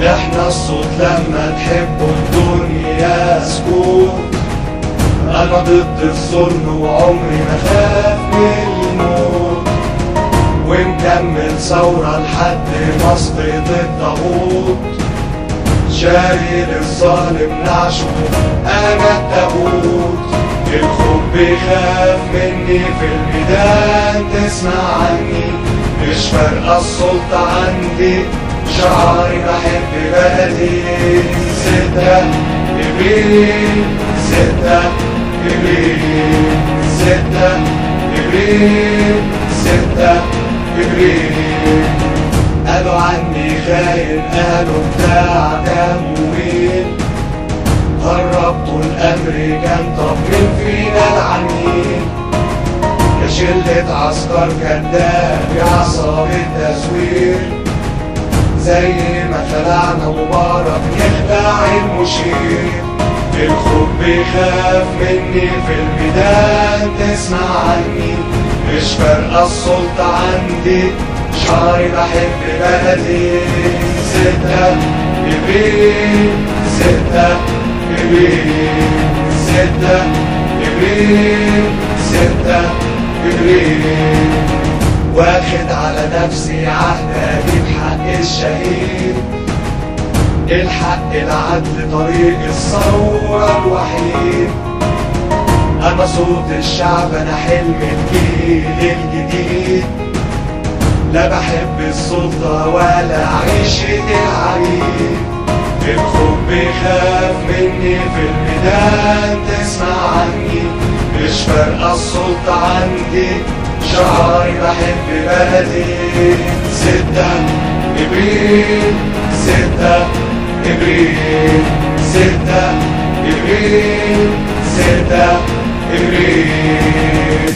احنا الصوت لما تحبوا الدنيا سكوت. انا ضد الظلم وعمري ما خاف من الموت، ومكمل ثورة لحد ما اسقط الطاغوت. شايل الظالم نعشه انا التابوت. الخوف بيخاف مني في الميدان، تسمع عني مش فارقة السلطة عندي. شعاري بحب بلدي. 6 إبريل 6 إبريل 6 إبريل 6 إبريل. قالوا عني خاين، قالوا بتاع تمويل. هربتوا الأمريكان، طب مين فينا العنين؟ يا شلة عسكر كداب يا عصابة تزوير. زي ما خلعنا مبارك نخدع المشير. الخوف بيخاف مني في الميدان، تسمع عني مش فارقة السلطة عندي. شعاري بحب بلدي. 6 إبريل 6 إبريل 6 إبريل 6 إبريل. واخد على نفسي عهد اجيب حق الشهيد. الحق العدل طريق الثورة الوحيد. انا صوت الشعب، انا حلم الجيل الجديد. لا بحب السلطة ولا عيشة العبيد. الخوف بيخاف مني في الميدان، تسمع عني مش فارقة السلطة عندي. شعاري بحب بلدي. 6 إبريل 6 إبريل 6 إبريل 6 إبريل.